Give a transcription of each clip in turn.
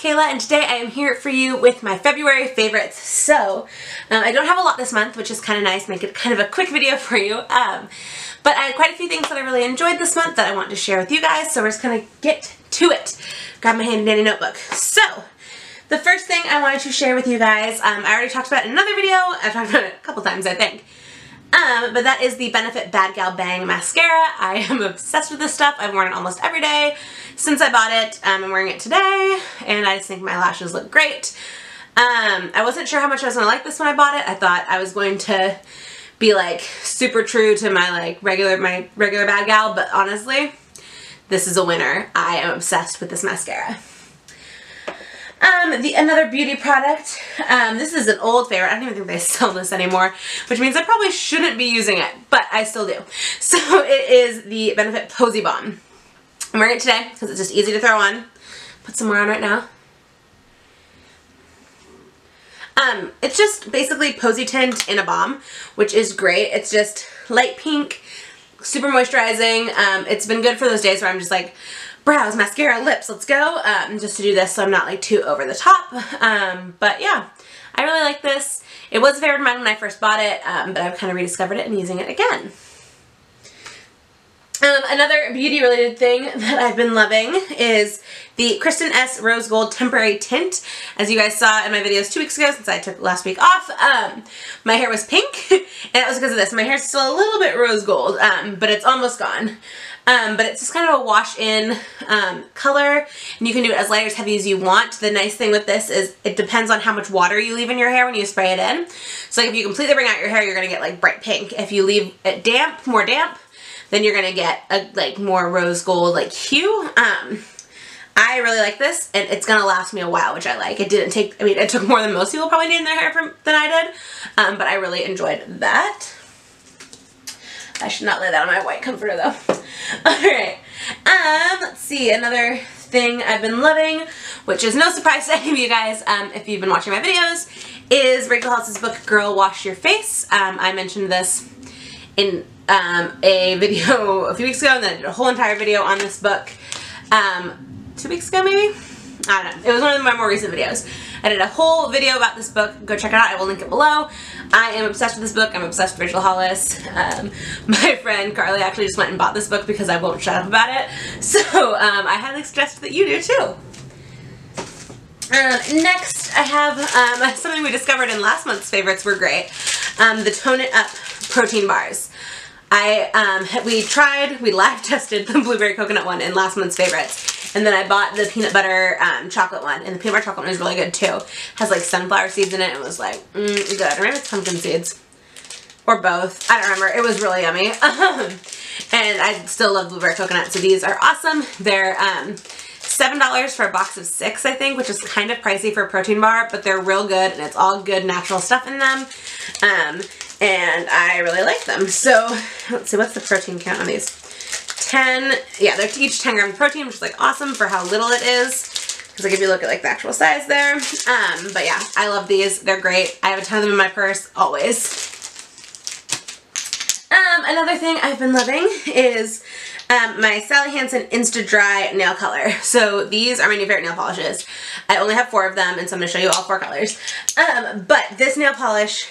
Kayla, and today I am here for you with my February favorites. So, I don't have a lot this month, which is kind of nice, make it kind of a quick video for you. But I had quite a few things that I really enjoyed this month that I want to share with you guys, so we're just going to get to it. Grab my handy dandy notebook. So, the first thing I wanted to share with you guys, I already talked about it in another video. I've talked about it a couple times, I think. But that is the Benefit Bad Gal Bang Mascara. I am obsessed with this stuff. I've worn it almost every day since I bought it. I'm wearing it today, and I just think my lashes look great. I wasn't sure how much I was going to like this when I bought it. I thought I was going to be like super true to my regular Bad Gal, but honestly, this is a winner. I am obsessed with this mascara. Another beauty product, this is an old favorite. I don't even think they sell this anymore, which means I probably shouldn't be using it, but I still do. So it is the Benefit Posiebalm. I'm wearing it today because it's just easy to throw on. Put some more on right now. It's just basically Posy Tint in a balm, which is great. It's just light pink, super moisturizing. It's been good for those days where I'm just like, brows, mascara, lips, let's go, just to do this so I'm not like too over the top. But yeah, I really like this. It was a favorite of mine when I first bought it, but I've kind of rediscovered it and using it again. Another beauty related thing that I've been loving is the Kristen S Rose Gold Temporary Tint. As you guys saw in my videos 2 weeks ago, since I took last week off, my hair was pink, and that was because of this. My hair's still a little bit rose gold, but it's almost gone. But it's just kind of a wash-in color, and you can do it as light or as heavy as you want. The nice thing with this is it depends on how much water you leave in your hair when you spray it in. So like if you completely bring out your hair, you're going to get like bright pink. If you leave it damp, more damp, then you're going to get a like more rose gold like hue. I really like this, and it's going to last me a while, which I like. It didn't take, I mean, it took more than most people probably need in their hair than I did, but I really enjoyed that. I should not lay that on my white comforter though. Alright, let's see, another thing I've been loving, which is no surprise to any of you guys if you've been watching my videos, is Rachel Hollis's book, Girl Wash Your Face. I mentioned this in a video a few weeks ago, and then I did a whole entire video on this book 2 weeks ago maybe? I don't know. It was one of my more recent videos. I did a whole video about this book. Go check it out. I will link it below. I am obsessed with this book. I'm obsessed with Rachel Hollis. My friend Carly actually just went and bought this book because I won't shut up about it. So I highly suggest that you do too. Next I have something we discovered in last month's favorites were great. The Tone It Up protein bars. We live tested the blueberry coconut one in last month's favorites, and then I bought the peanut butter chocolate one, and the peanut butter chocolate one is really good too. Has like sunflower seeds in it, and it was like good. Or maybe it's pumpkin seeds, or both. I don't remember. It was really yummy. And I still love blueberry coconut, so these are awesome. They're $7 for a box of 6, I think, which is kind of pricey for a protein bar, but they're real good, and it's all good natural stuff in them. And I really like them. So, let's see, what's the protein count on these? 10, yeah, they're each 10 grams of protein, which is like awesome for how little it is. Because like if you look at like the actual size there. But yeah, I love these. They're great. I have a ton of them in my purse, always. Another thing I've been loving is my Sally Hansen Insta Dry nail color. So these are my new favorite nail polishes. I only have 4 of them, and so I'm going to show you all 4 colors. But this nail polish,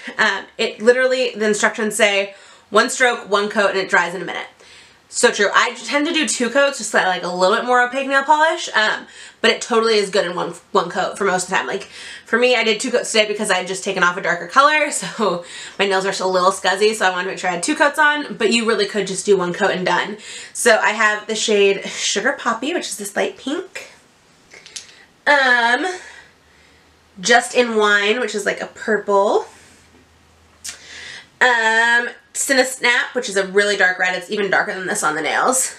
it literally, the instructions say 1 stroke, 1 coat, and it dries in a minute. So true. I tend to do 2 coats, just like a little bit more opaque nail polish, but it totally is good in one coat for most of the time. Like for me, I did 2 coats today because I had just taken off a darker color, so my nails are still a little scuzzy, so I wanted to make sure I had 2 coats on, but you really could just do 1 coat and done. So I have the shade Sugar Poppy, which is this light pink. Just in Wine, which is like a purple. Snap, which is a really dark red. It's even darker than this on the nails.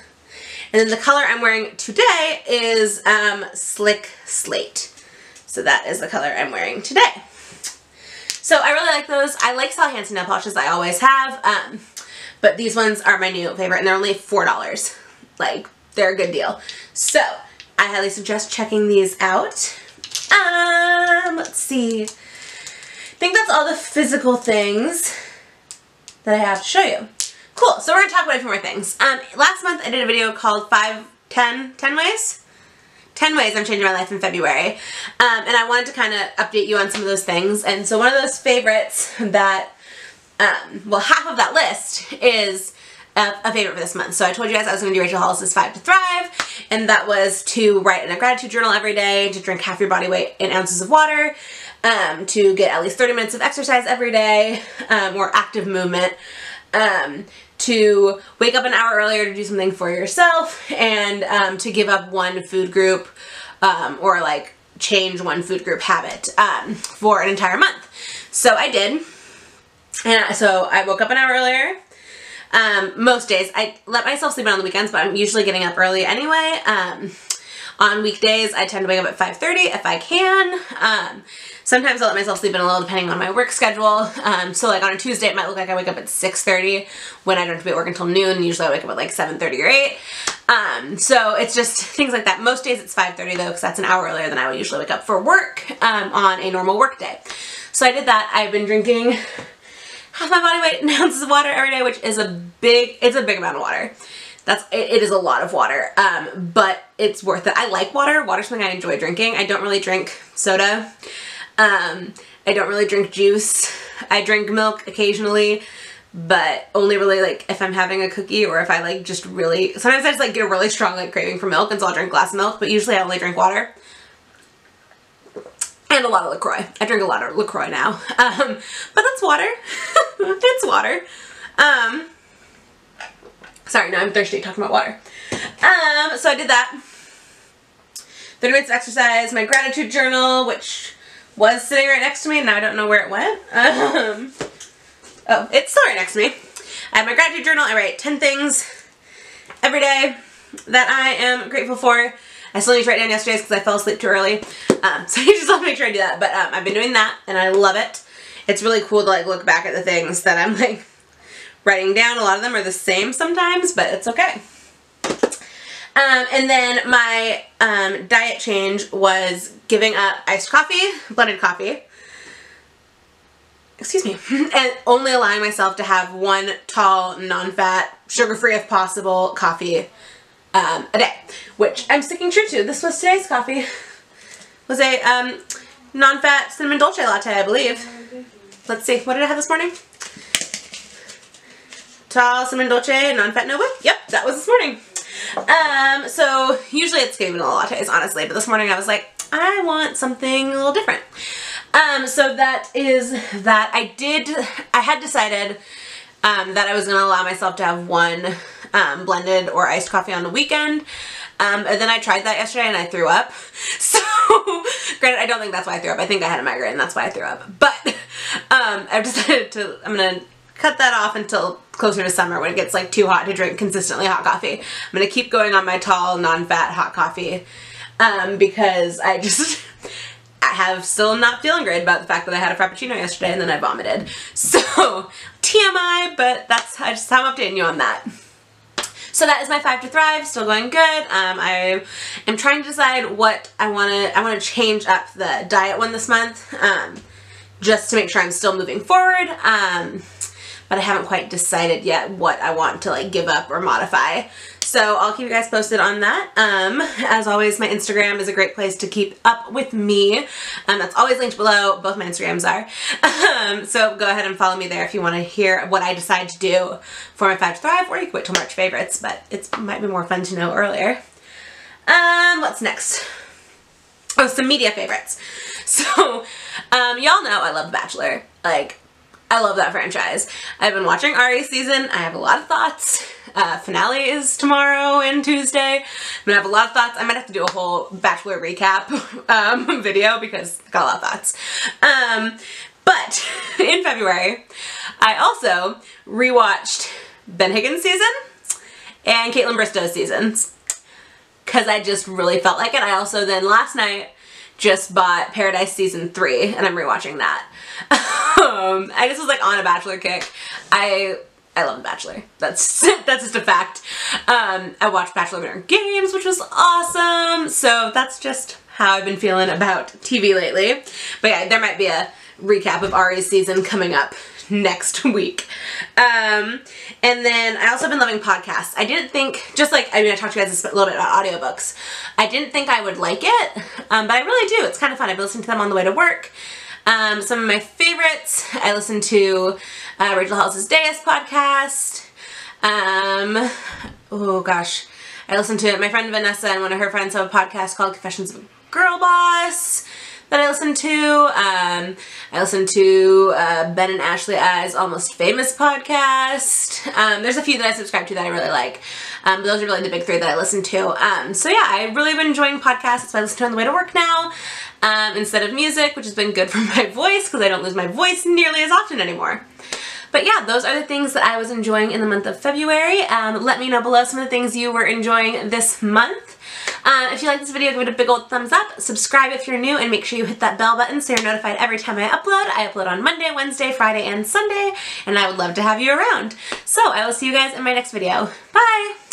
And then the color I'm wearing today is Slick Slate. So that is the color I'm wearing today. So I really like those. I like Sally Hansen nail polishes. I always have. But these ones are my new favorite, and they're only $4. Like, they're a good deal. So I highly suggest checking these out. Let's see. I think that's all the physical things that I have to show you. Cool, so we're going to talk about a few more things. Last month I did a video called 10 ways 10 ways I'm changing my life in February. And I wanted to kind of update you on some of those things. And so one of those favorites that, well, half of that list is a favorite for this month. So I told you guys I was going to do Rachel Hollis's 5 to Thrive, and that was to write in a gratitude journal every day, to drink half your body weight in ounces of water, to get at least 30 minutes of exercise every day, or active movement, to wake up an hour earlier to do something for yourself, and to give up one food group, or like change one food group habit for an entire month. So I did. And so I woke up an hour earlier. Most days. I let myself sleep in on the weekends, but I'm usually getting up early anyway. On weekdays, I tend to wake up at 5:30 if I can. Sometimes I'll let myself sleep in a little depending on my work schedule. So like on a Tuesday, it might look like I wake up at 6:30 when I don't have to be at work until noon. Usually I wake up at like 7:30 or 8. So it's just things like that. Most days it's 5:30 though, because that's an hour earlier than I would usually wake up for work on a normal work day. So I did that. I've been drinking half my body weight in ounces of water every day, which is it's a big amount of water. It is a lot of water, but it's worth it. I like water. Water's something I enjoy drinking. I don't really drink soda. I don't really drink juice. I drink milk occasionally, but only really like if I'm having a cookie, or if I like just really, sometimes I just like get a really strong like craving for milk, and so I'll drink a glass of milk, but usually I only drink water. And a lot of LaCroix. I drink a lot of LaCroix now. But that's water. It's water. Sorry, now I'm thirsty talking about water. So I did that. 30 minutes of exercise, my gratitude journal, which was sitting right next to me, and now I don't know where it went. Oh, it's still right next to me. I have my gratitude journal. I write 10 things every day that I am grateful for. I still need to write down yesterday's because I fell asleep too early. So I just want to make sure I do that. But I've been doing that, and I love it. It's really cool to like look back at the things that I'm like writing down. A lot of them are the same sometimes, but it's okay. And then my diet change was giving up iced coffee, blended coffee, excuse me, and only allowing myself to have one tall, non-fat, sugar-free if possible coffee a day, which I'm sticking true to. This was today's coffee. It was a non-fat cinnamon dolce latte, I believe. Let's see, what did I have this morning? Tall cinnamon dolce, non-fat no whip. Yep, that was this morning. So usually it's skim vanilla lattes, honestly, but this morning I was like, I want something a little different. So that is that. I had decided that I was going to allow myself to have one blended or iced coffee on the weekend. And then I tried that yesterday and I threw up. So, granted, I don't think that's why I threw up. I think I had a migraine and that's why I threw up. But I've decided I'm going to cut that off until closer to summer when it gets like too hot to drink consistently hot coffee. I'm going to keep going on my tall, non-fat hot coffee because I have still not feeling great about the fact that I had a Frappuccino yesterday and then I vomited. So, TMI, but that's just how I'm updating you on that. So that is my 5 to Thrive, still going good. I am trying to decide what I want to change up the diet one this month, just to make sure I'm still moving forward. But I haven't quite decided yet what I want to like give up or modify. So I'll keep you guys posted on that. As always, my Instagram is a great place to keep up with me. That's always linked below. Both my Instagrams are. So go ahead and follow me there if you want to hear what I decide to do for my 5 to Thrive, or you can wait till March favorites, but it might be more fun to know earlier. What's next? Oh, some media favorites. So, y'all know I love The Bachelor. Like, I love that franchise. I've been watching Ari's season. I have a lot of thoughts. Finale is tomorrow and Tuesday. I'm gonna have a lot of thoughts. I might have to do a whole Bachelor recap video because I got a lot of thoughts. But in February, I also rewatched Ben Higgins' season and Caitlin Bristow's seasons because I just really felt like it. I also then last night just bought Paradise season 3 and I'm rewatching that. I just was like on a Bachelor kick. I love The Bachelor. That's just a fact. I watched Bachelor Winter Games, which was awesome. So that's just how I've been feeling about TV lately. But yeah, there might be a recap of Ari's season coming up next week. And then I also have been loving podcasts. I didn't think, just like, I mean, I talked to you guys a little bit about audiobooks. I didn't think I would like it, but I really do. It's kind of fun. I've been listening to them on the way to work. Some of my favorites, I listen to Rachel Hollis's Deus podcast. Oh gosh. I listen to my friend Vanessa and one of her friends have a podcast called Confessions of a Girl Boss that I listen to. I listen to Ben and Ashley I's Almost Famous podcast. There's a few that I subscribe to that I really like. But those are really the big three that I listen to. So yeah, I've really been enjoying podcasts. That's why I listen to on the way to work now. Instead of music, which has been good for my voice because I don't lose my voice nearly as often anymore. But yeah, those are the things that I was enjoying in the month of February. Let me know below some of the things you were enjoying this month. If you like this video, give it a big old thumbs up. Subscribe if you're new, and make sure you hit that bell button so you're notified every time I upload. I upload on Monday, Wednesday, Friday, and Sunday, and I would love to have you around. So I will see you guys in my next video. Bye!